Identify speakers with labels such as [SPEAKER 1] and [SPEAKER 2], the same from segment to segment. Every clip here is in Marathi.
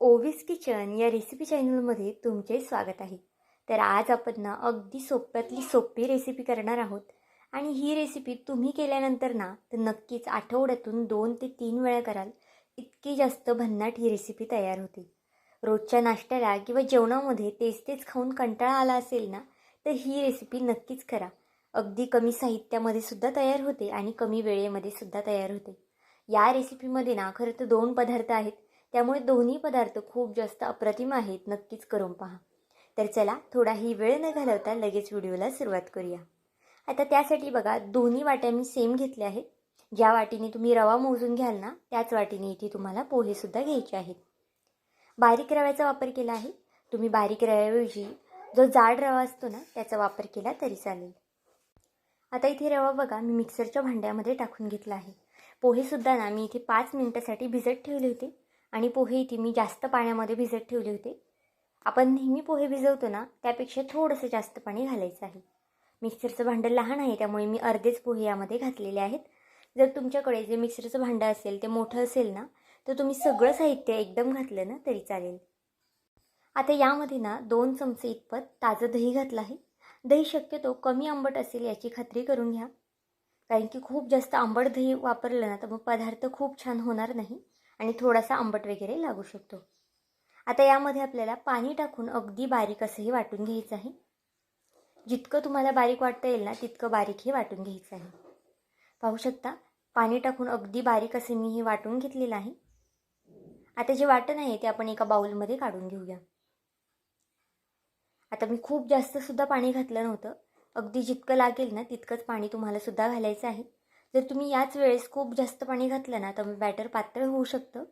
[SPEAKER 1] ओवीस किचन या रेसिपी चॅनलमध्ये तुमचे स्वागत आहे. तर आज आपण ना अगदी सोप्यातली सोपी रेसिपी करणार आहोत आणि ही रेसिपी तुम्ही केल्यानंतर ना तर नक्कीच आठवड्यातून 2 ते 3 वेळा कराल. इतकी जास्त भन्नाट ही रेसिपी तयार होते. रोजच्या नाश्त्याला किंवा जेवणामध्ये तेच तेच खाऊन कंटाळा आला असेल ना तर ही रेसिपी नक्कीच करा. अगदी कमी साहित्यामध्ये सुद्धा तयार होते आणि कमी वेळेमध्ये सुद्धा तयार होते. या रेसिपीमध्ये ना खरं तर 2 पदार्थ आहेत. त्यामुळे दोन्ही पदार्थ खूप जास्त अप्रतिम आहेत. नक्कीच करून पहा. तर चला थोडाही वेळ न घालवता लगेच व्हिडिओला सुरुवात करूया. आता त्यासाठी बघा दोन्ही वाट्या मी सेम घेतल्या आहेत. ज्या वाटीने तुम्ही रवा मोजून घ्याल ना त्याच वाटीने इथे तुम्हाला पोहेसुद्धा घ्यायचे आहेत. बारीक रव्याचा वापर केला आहे. तुम्ही बारीक रव्याऐवजी जो जाड रवा असतो ना त्याचा वापर केला तरी चालेल. आता इथे रवा बघा मी मिक्सरच्या भांड्यामध्ये टाकून घेतला आहे. पोहेसुद्धा ना मी इथे 5 मिनिटासाठी भिजत ठेवले होते आणि पोहे इथे मी जास्त पाण्यामध्ये भिजत ठेवले होते. आपण नेहमी पोहे भिजवतो ना त्यापेक्षा थोडंसं जास्त पाणी घालायचं आहे. मिक्सरचं भांडं लहान आहे त्यामुळे मी अर्धेच पोहे यामध्ये घातलेले आहेत. जर तुमच्याकडे जे मिक्सरचं भांडं असेल ते मोठं असेल ना तर तुम्ही सगळं साहित्य एकदम घातलं ना तरी चालेल. आता यामध्ये ना 2 चमचे इतपत ताजं दही घातलं आहे. दही शक्यतो कमी आंबट असेल याची खात्री करून घ्या. कारण की खूप जास्त आंबट दही वापरलं ना तर मग पदार्थ खूप छान होणार नाही आणि थोडासा आंबट वगैरे लागू शकतो. आता यामध्ये आपल्याला पाणी टाकून अगदी बारीक असंही वाटून घ्यायचं आहे. जितकं तुम्हाला बारीक वाटता येईल ना तितकं बारीक हे वाटून घ्यायचं आहे. पाहू शकता पाणी टाकून अगदी बारीक असे मी हे वाटून घेतलेलं आहे. आता जे वाटण आहे ते आपण एका बाउलमध्ये काढून घेऊया. आता मी खूप जास्त सुद्धा पाणी घातलं नव्हतं. अगदी जितकं लागेल ना तितकंच पाणी तुम्हाला सुद्धा घालायचं आहे. जर तुम्ही याच वेळेस खूप जास्त पाणी घातलं ना तर बॅटर पातळ होऊ शकतं.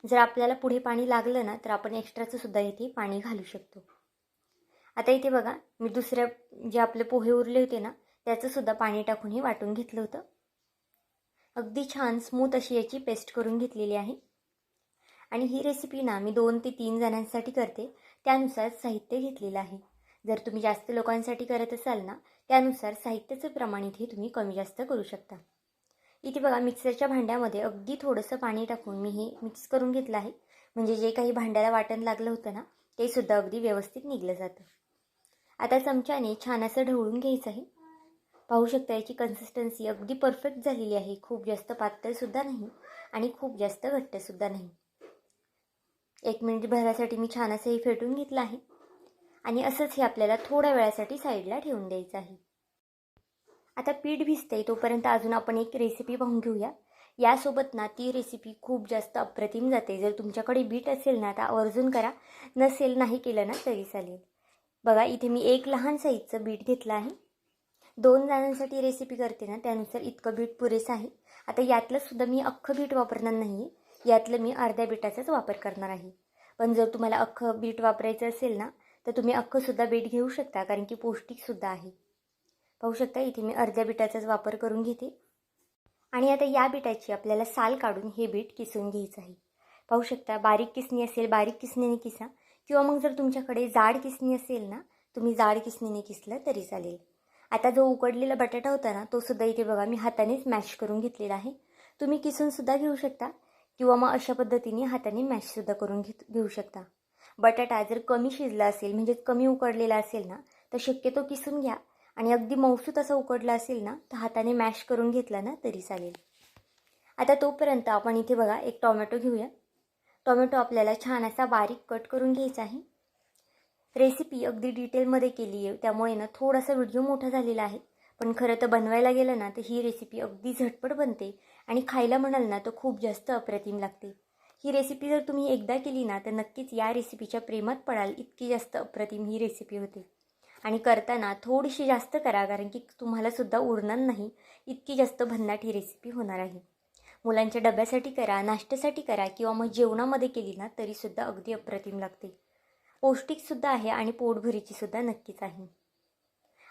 [SPEAKER 1] जर आपल्याला पुढे पाणी लागलं ना तर आपण एक्स्ट्राचं सुद्धा इथे पाणी घालू शकतो. आता इथे बघा मी दुसऱ्या जे आपले पोहे उरले होते ना त्याचं सुद्धा पाणी टाकून हे वाटून घेतलं होतं. अगदी छान स्मूथ अशी याची पेस्ट करून घेतलेली आहे. आणि ही रेसिपी ना मी 2 ते 3 जणांसाठी करते. त्यानुसार साहित्य घेतलेलं आहे. जर तुम्ही जास्त लोकांसाठी करत असाल ना त्यानुसार साहित्याचं प्रमाण इथे तुम्ही कमी जास्त करू शकता. इथे बघा मिक्सरच्या भांड्यामध्ये अगदी थोडंसं पाणी टाकून मी हे मिक्स करून घेतलं आहे. म्हणजे जे काही भांड्याला वाटण लागलं होतं ना ते सुद्धा अगदी व्यवस्थित निघलं जातं. आता चमच्याने छान असं ढवळून घ्यायचं आहे. पाहू शकता याची कन्सिस्टन्सी अगदी परफेक्ट झालेली आहे. खूप जास्त पातळसुद्धा नाही आणि खूप जास्त घट्टसुद्धा नाही. 1 मिनिट भरासाठी मी छान असं हे फेटून घेतलं आहे आणि असंच हे आपल्याला थोड्या वेळासाठी साईडला ठेवून द्यायचं आहे. आता पीठ भिजते तोपर्यंत अजून आपण एक रेसिपी पाहून घेऊया. यासोबत ना ती रेसिपी खूप जास्त अप्रतिम जाते. जर तुमच्याकडे बीट असेल ना तर आवर्जून करा. नसेल नाही केलं ना तरी चालेल. बघा इथे मी एक लहान साईजचं बीट घेतलं आहे. 2 जणांसाठी रेसिपी करते ना त्यानुसार इतकं बीट पुरेसं आहे. आता यातलं सुद्धा मी अख्खं बीट वापरणार नाही आहे. यातलं मी अर्ध्या बीटाचाच वापर करणार आहे. पण जर तुम्हाला अख्खं बीट वापरायचं असेल ना तर तुम्ही अख्खंसुद्धा बीट घेऊ शकता कारण की पौष्टिकसुद्धा आहे. पाहू शकता इथे मी अर्ध्या बीटाचाच वापर करून घेते. आणि आता या बीटाची आपल्याला साल काढून हे बीट किसून घ्यायचं आहे. पाहू शकता बारीक किसणी असेल बारीक किसणीने किसा किंवा मग जर तुमच्याकडे जाड किसणी असेल ना तुम्ही जाड किसणीने किसलं तरी चालेल. आता जो उकडलेला बटाटा होता ना तो सुद्धा इथे बघा मी हातानेच मॅश करून घेतलेला आहे. तुम्ही किसूनसुद्धा घेऊ शकता किंवा मग अशा पद्धतीने हाताने मॅशसुद्धा करून घेऊ शकता. बटाटा जर कमी शिजला असेल म्हणजे कमी उकडलेला असेल ना तर शक्यतो किसून घ्या आणि अगदी मऊसूत असं उकडलं असेल ना तर हाताने मॅश करून घेतला ना तरी चालेल. आता तोपर्यंत आपण इथे बघा एक टोमॅटो घेऊया. टोमॅटो आपल्याला छान असा बारीक कट करून घ्यायचा आहे. रेसिपी अगदी डिटेलमध्ये केली आहे त्यामुळे ना थोडासा व्हिडिओ मोठा झालेला आहे. पण खरं तर बनवायला गेलं ना तर ही रेसिपी अगदी झटपट बनते आणि खायला म्हणाल ना तर खूप जास्त अप्रतिम लागते. ही रेसिपी जर तुम्ही एकदा केली ना तर नक्कीच या रेसिपीच्या प्रेमात पडाल. इतकी जास्त अप्रतिम ही रेसिपी होते. आणि करताना थोडीशी जास्त करा कारण की तुम्हाला सुद्धा उरणार नाही. इतकी जास्त भन्नाट ही रेसिपी होणार आहे. मुलांच्या डब्यासाठी करा, नाश्त्यासाठी करा किंवा मग जेवणामध्ये केली ना तरीसुद्धा अगदी अप्रतिम लागते. पौष्टिकसुद्धा आहे आणि पोटभरीचीसुद्धा नक्कीच आहे.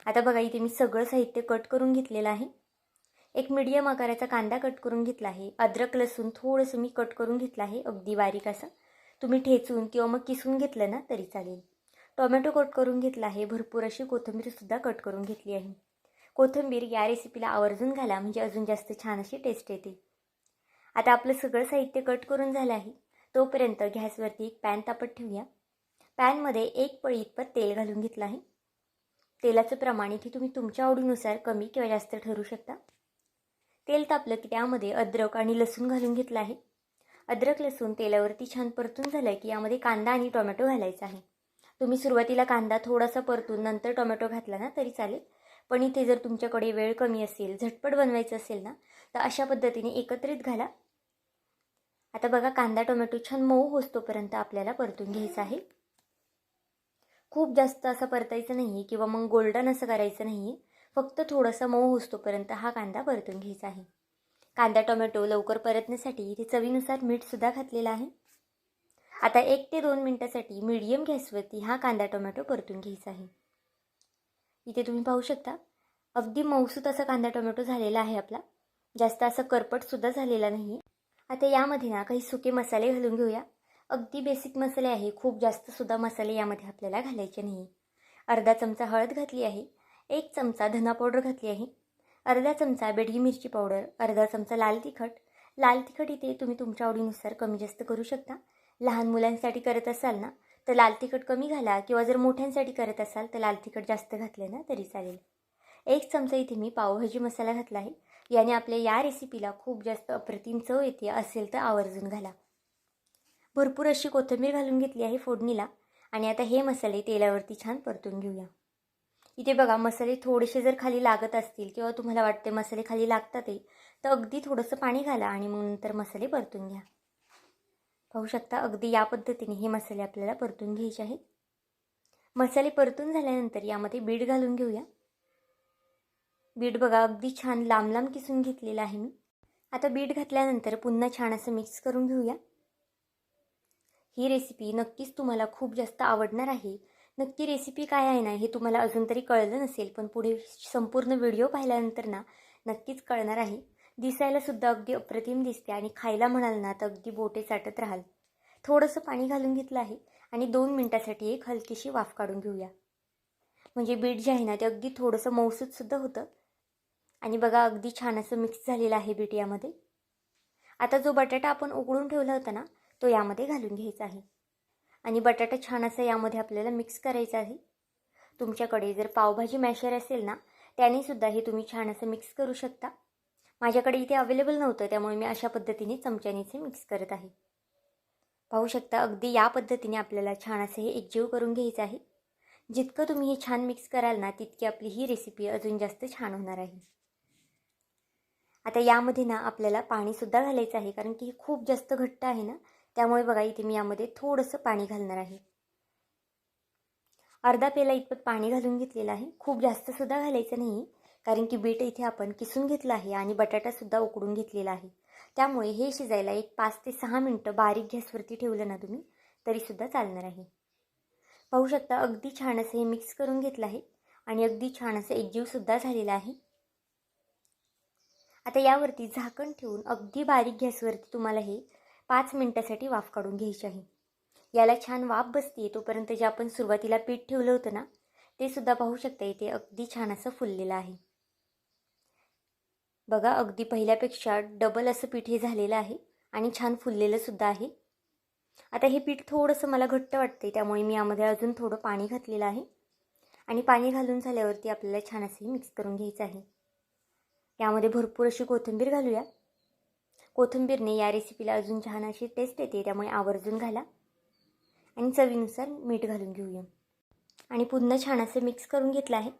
[SPEAKER 1] आता बघा इथे मी सगळं साहित्य कट करून घेतलेलं आहे. एक मीडियम आकाराचा कांदा कट करून घेतला आहे. अद्रक लसूण थोडंसं मी कट करून घेतलं आहे अगदी बारीक असं. तुम्ही ठेचून किंवा मग किसून घेतलं ना तरी चालेल. टोमॅटो कट करून घेतला आहे. भरपूर अशी कोथिंबीरसुद्धा कट करून घेतली आहे. कोथिंबीर या रेसिपीला आवर्जून घाला म्हणजे अजून जास्त छान अशी टेस्ट येते. आता आपलं सगळं साहित्य कट करून झालं आहे. तोपर्यंत गॅसवरती एक पॅन तापत ठेवूया. पॅनमध्ये 1 पळी इतपत तेल घालून घेतलं आहे. तेलाचं प्रमाण इथे तुम्ही तुमच्या आवडीनुसार कमी किंवा जास्त ठरवू शकता. तेल तापलं की त्यामध्ये अद्रक आणि लसूण घालून घेतलं आहे. अद्रक लसूण तेलावरती छान परतून झालं की यामध्ये कांदा आणि टोमॅटो घालायचा आहे. तुम्ही सुरुवातीला कांदा थोडासा परतून नंतर टोमॅटो घातला ना तरी चालेल, पण इथे जर तुमच्याकडे वेळ कमी असेल, झटपट बनवायचं असेल ना, तर अशा पद्धतीने एकत्रित घाला. आता बघा कांदा टोमॅटो छान मऊ होतोपर्यंत आपल्याला परतून घ्यायचं आहे. खूप जास्त असं परतायचं नाही आहे किंवा मग गोल्डन असं करायचं नाही आहे. फक्त थोडंसं मऊ होतोपर्यंत हा कांदा परतून घ्यायचा आहे. कांदा टोमॅटो लवकर परतण्यासाठी इथे चवीनुसार मीठसुद्धा घातलेलं आहे. आता 1 ते 2 मिनिटासाठी मीडियम गॅसवरती हा कांदा टोमॅटो परतून घ्यायचा आहे. इथे तुम्ही पाहू शकता अगदी मऊसूत असा कांदा टोमॅटो झालेला आहे आपला. जास्त असं करपटसुद्धा झालेला नाही. आता यामध्ये ना काही सुके मसाले घालून घेऊया. अगदी बेसिक मसाले आहे, खूप जास्तसुद्धा मसाले यामध्ये आपल्याला घालायचे नाही. अर्धा चमचा हळद घातली आहे, 1 चमचा धना पावडर घातली आहे, अर्धा चमचा बेडगी मिरची पावडर, अर्धा चमचा लाल तिखट. लाल तिखट इथे तुम्ही तुमच्या आवडीनुसार कमी जास्त करू शकता. लहान मुलांसाठी करत असाल ना तर लाल तिखट कमी घाला, किंवा जर मोठ्यांसाठी करत असाल तर लाल तिखट जास्त घातले ना तरी चालेल. 1 चमचा इथे मी पावभाजी मसाला घातला आहे. याने आपल्या या रेसिपीला खूप जास्त अप्रतिम चव येते. असेल तर आवर्जून घाला. भरपूर अशी कोथिंबीर घालून घेतली आहे फोडणीला. आणि आता हे मसाले तेलावरती छान परतून घेऊया. इथे बघा मसाले थोडेसे जर खाली लागत असतील किंवा तुम्हाला वाटते मसाले खाली लागतात तर अगदी थोडंसं पाणी घाला आणि मग नंतर मसाले परतून घ्या. पाहू शकता अगदी या पद्धतीने हे मसाले आपल्याला परतून घ्यायचे आहेत. मसाले परतून झाल्यानंतर यामध्ये बीट घालून घेऊया. बीट बघा अगदी छान लांब लांब किसून घेतलेलं आहे मी. आता बीट घातल्यानंतर पुन्हा छान असं मिक्स करून घेऊया. ही रेसिपी नक्कीच तुम्हाला खूप जास्त आवडणार आहे. नक्की रेसिपी काय आहे ना हे तुम्हाला अजून तरी कळलं नसेल, पण पुढे संपूर्ण व्हिडिओ पाहिल्यानंतर ना नक्कीच कळणार आहे. दिसायला सुद्धा अगदी अप्रतिम दिसते आणि खायला म्हणाल ना तर अगदी बोटे चाटत राहाल. थोडंसं पाणी घालून घेतलं आहे आणि 2 मिनिटासाठी एक हलकीशी वाफ काढून घेऊया. म्हणजे बीट जे आहे ना ते अगदी थोडंसं मऊसूतसुद्धा होतं. आणि बघा अगदी छान असं मिक्स झालेलं आहे बीट यामध्ये. आता जो बटाटा आपण उकळून ठेवला होता ना तो यामध्ये घालून घ्यायचा आहे आणि बटाटा छान असं यामध्ये आपल्याला मिक्स करायचा आहे. तुमच्याकडे जर पावभाजी मॅशर असेल ना त्याने सुद्धा हे तुम्ही छान असं मिक्स करू शकता. माझ्याकडे इथे अवेलेबल नव्हतं त्यामुळे मी अशा पद्धतीने चमच्यानेच मिक्स करत आहे. पाहू शकता अगदी या पद्धतीने आपल्याला छान असं हे एकजीव करून घ्यायचं आहे. जितकं तुम्ही हे छान मिक्स कराल ना तितकी आपली ही रेसिपी अजून जास्त छान होणार आहे. आता यामध्ये ना आपल्याला पाणीसुद्धा घालायचं आहे, कारण की हे खूप जास्त घट्ट आहे ना, त्यामुळे बघा इथे मी यामध्ये थोडंसं पाणी घालणार आहे. अर्धा पेला इतपत पाणी घालून घेतलेलं आहे. खूप जास्तसुद्धा घालायचं नाही, कारण की बीट इथे आपण किसून घेतलं आहे आणि बटाटासुद्धा उकडून घेतलेला आहे. त्यामुळे हे शिजायला एक 5 ते 6 मिनटं बारीक गॅसवरती ठेवलं ना तुम्ही तरीसुद्धा चालणार आहे. पाहू शकता अगदी छान असं हे मिक्स करून घेतलं आहे आणि अगदी छान असं एकजीवसुद्धा झालेलं आहे. आता यावरती झाकण ठेवून अगदी बारीक गॅसवरती तुम्हाला हे 5 मिनिटासाठी वाफ काढून घ्यायची आहे. याला छान वाफ बसते तोपर्यंत जे आपण सुरुवातीला पीठ ठेवलं होतं ना ते सुद्धा पाहू शकता इथे अगदी छान असं फुललेलं आहे. बघा अगदी पहिल्यापेक्षा डबल असं पीठ हे झालेलं आहे आणि छान फुललेलं सुद्धा आहे. आता हे पीठ थोडंसं मला घट्ट वाटते त्यामुळे मी यामध्ये अजून थोडं पाणी घातलेलं आहे आणि पाणी घालून झाल्यावरती आपल्याला छान असे मिक्स करून घ्यायचं आहे. यामध्ये भरपूर अशी कोथिंबीर घालूया. कोथिंबीरने या रेसिपीला अजून छान अशी टेस्ट येते त्यामुळे आवर्जून घाला आणि चवीनुसार मीठ घालून घेऊया आणि पुन्हा छान असं मिक्स करून घेतलं आहे.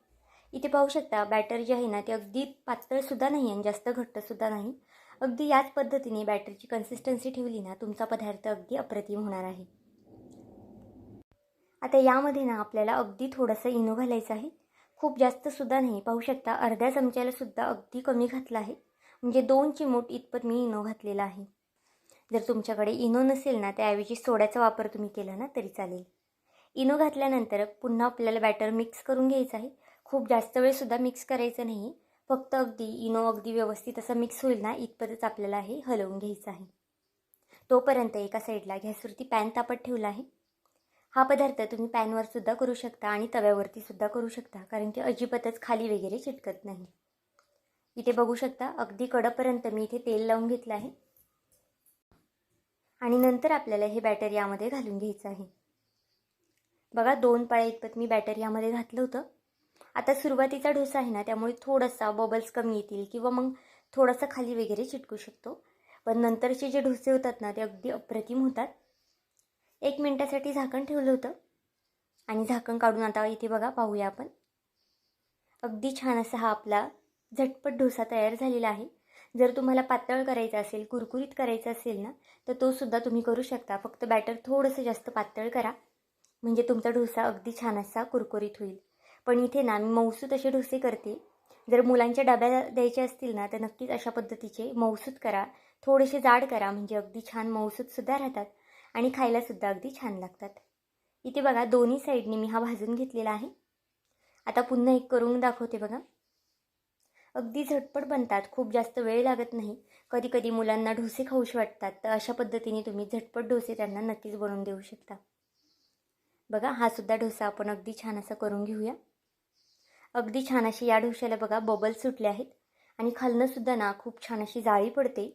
[SPEAKER 1] इथे पाहू शकता बॅटर जे आहे ना ते अगदी पातळसुद्धा नाही आणि जास्त घट्टसुद्धा नाही. अगदी याच पद्धतीने बॅटरची कन्सिस्टन्सी ठेवली ना तुमचा पदार्थ अगदी अप्रतिम होणार आहे. आता यामध्ये ना आपल्याला अगदी थोडंसं इनो घालायचं आहे. खूप जास्तसुद्धा नाही. पाहू शकता अर्ध्या चमच्याला सुद्धा अगदी कमी घातलं आहे. म्हणजे 2 चिमूट इतपत मी इनो घातलेला आहे. जर तुमच्याकडे इनो नसेल ना त्याऐवजी सोड्याचा वापर तुम्ही केला ना तरी चालेल. इनो घातल्यानंतर पुन्हा आपल्याला बॅटर मिक्स करून घ्यायचं आहे. खूप जास्त वेळसुद्धा मिक्स करायचं नाही. फक्त अगदी इनो अगदी व्यवस्थित असं मिक्स होईल ना इतपतच आपल्याला हे हलवून घ्यायचं आहे. तोपर्यंत एका साईडला गॅसवरती पॅन तापत ठेवला आहे. हा पदार्थ तुम्ही पॅनवर सुद्धा करू शकता आणि तव्यावरती सुद्धा करू शकता, कारण की अजिबातच खाली वगैरे चिटकत नाही. इथे बघू शकता अगदी कडेपर्यंत मी इथे तेल लावून घेतलं आहे. आणि नंतर आपल्याला हे बॅटर यामध्ये घालून घ्यायचं आहे. बघा 2 पाळ्या इतपत मी बॅटर यामध्ये घातलं होतं. आता सुरुवातीचा डोसा आहे ना, त्यामुळे थोडासा बबल्स कमी येतील किंवा मग थोडासा खाली वगैरे चिटकू शकतो. पण नंतरचे जे डोसे होतात ना, ते अगदी अप्रतिम होतात. 1 मिनिटासाठी झाकण ठेवलं होतं आणि झाकण काढून आता इथे बघा पाहूया आपण. अगदी छान असा हा आपला झटपट डोसा तयार झालेला आहे. जर तुम्हाला पातळ करायचा असेल, कुरकुरीत करायचा असेल ना, तर तो सुद्धा तुम्ही करू शकता. फक्त बॅटर थोडंसं जास्त पातळ करा, म्हणजे तुमचा डोसा अगदी छान असा कुरकुरीत होईल. पण इथे ना मी मऊसूत असे डोसे करते. जर मुलांच्या डब्याला द्यायचे असतील ना, तर नक्कीच अशा पद्धतीचे मऊसूत करा. थोडेसे जाड करा, म्हणजे अगदी छान मऊसूतसुद्धा राहतात आणि खायलासुद्धा अगदी छान लागतात. इथे बघा दोन्ही साईडने मी हा भाजून घेतलेला आहे. आता पुन्हा एक करून दाखवते बघा. अगदी झटपट बनतात, खूप जास्त वेळ लागत नाही. कधी कधी मुलांना डोसे खाऊशी वाटतात, तर अशा पद्धतीने तुम्ही झटपट डोसे त्यांना नक्कीच बनवून देऊ शकता. बघा हा सुद्धा डोसा आपण अगदी छान असा करून घेऊया. अगदी छान अशी या डोश्याला बघा बबल्स सुटले आहेत आणि खालनं सुद्धा ना खूप छान अशी जाळी पडते.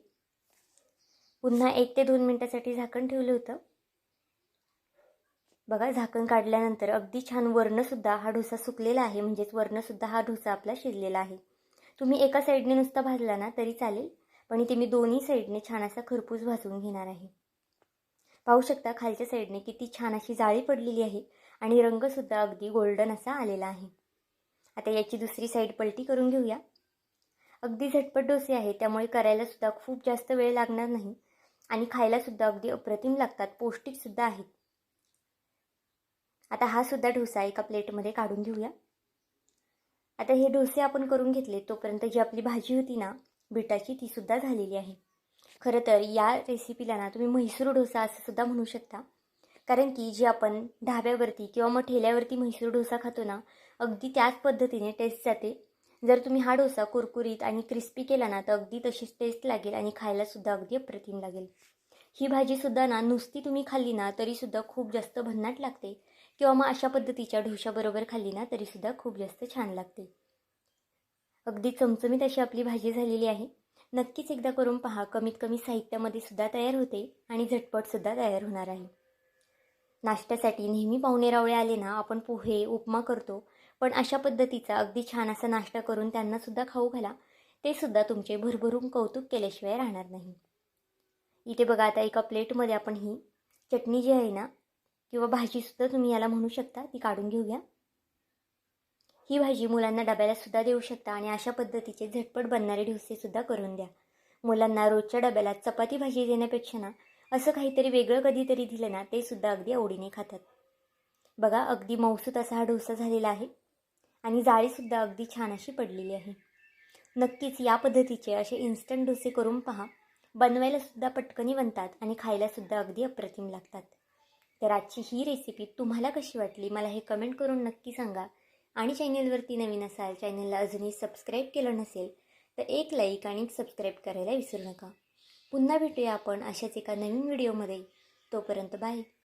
[SPEAKER 1] पुन्हा 1 ते 2 मिनिटासाठी झाकण ठेवलं होतं. बघा झाकण काढल्यानंतर अगदी छान वरनंसुद्धा हा डोसा सुकलेला आहे, म्हणजेच वरनंसुद्धा हा डोसा आपला शिजलेला आहे. तुम्ही एका साईडने नुसता भाजला ना तरी चालेल, पण इथे मी दोन्ही साईडने छान असा खरपूस भाजून घेणार आहे. पाहू शकता खालच्या साईडने किती छान अशी जाळी पडलेली आहे आणि रंगसुद्धा अगदी गोल्डन असा आलेला आहे. आता याची दुसरी साईड पलटी करून घेऊया. अगदी झटपट डोसे आहे, त्यामुळे करायला सुद्धा खूप जास्त वेळ लागणार नाही आणि खायला सुद्धा अगदी अप्रतिम लागतात, पौष्टिक सुद्धा आहेत. आता हा सुद्धा डोसा एका प्लेटमध्ये काढून घेऊया. आता हे डोसे आपण करून घेतले, तोपर्यंत जी आपली भाजी होती ना बीटाची, ती सुद्धा झालेली आहे. खरं तर या रेसिपीला ना तुम्ही म्हैसूर डोसा असं सुद्धा म्हणू शकता, कारण की जी आपण ढाब्यावरती किंवा मग ठेल्यावरती म्हैसूर डोसा खातो ना, अगदी त्याच पद्धतीने टेस्ट जाते. जर तुम्ही हा डोसा कुरकुरीत आणि क्रिस्पी केला ना, तर अगदी तशीच टेस्ट लागेल आणि खायलासुद्धा अगदी अप्रतिम लागेल. ही भाजीसुद्धा ना नुसती तुम्ही खाल्ली ना तरीसुद्धा खूप जास्त भन्नाट लागते, किंवा मग अशा पद्धतीच्या डोशाबरोबर खाल्ली ना तरीसुद्धा खूप जास्त छान लागते. अगदी चमचमीत अशी आपली भाजी झालेली आहे. नक्कीच एकदा करून पहा. कमीत कमी साहित्यामध्ये सुद्धा तयार होते आणि झटपटसुद्धा तयार होणार आहे. नाश्त्यासाठी नेहमी पाहुणेरावळे आले ना, आपण पोहे उपमा करतो, पण अशा पद्धतीचा अगदी छान असा नाश्ता करून त्यांनासुद्धा खाऊ घाला. ते सुद्धा तुमचे भरभरून कौतुक केल्याशिवाय राहणार नाही. इथे बघा आता एका प्लेटमध्ये आपण ही चटणी जी आहे ना, किंवा भाजीसुद्धा तुम्ही याला म्हणू शकता, ती काढून घेऊया. ही भाजी मुलांना डब्याला सुद्धा देऊ शकता आणि अशा पद्धतीचे झटपट बनणारे डोसेसुद्धा करून द्या. मुलांना रोजच्या डब्याला चपाती भाजी देण्यापेक्षा ना असं काहीतरी वेगळं कधीतरी दिलं ना, ते सुद्धा अगदी आवडीने खातात. बघा अगदी मऊसूत असा हा डोसा झालेला आहे आणि जाळीसुद्धा अगदी छान अशी पडलेली आहे. नक्कीच या पद्धतीचे असे इन्स्टंट डोसे करून पहा. बनवायला सुद्धा पटकनी बनतात आणि खायला सुद्धा अगदी अप्रतिम लागतात. तर आजची ही रेसिपी तुम्हाला कशी वाटली मला हे कमेंट करून नक्की सांगा. आणि चॅनेलवरती नवीन असाल, चॅनेलला अजूनही सबस्क्राईब केलं नसेल तर एक लाईक आणि सबस्क्राईब करायला विसरू नका. पुन्हा भेटूया आपण अशाच एका नवीन व्हिडिओमध्ये. तोपर्यंत बाय.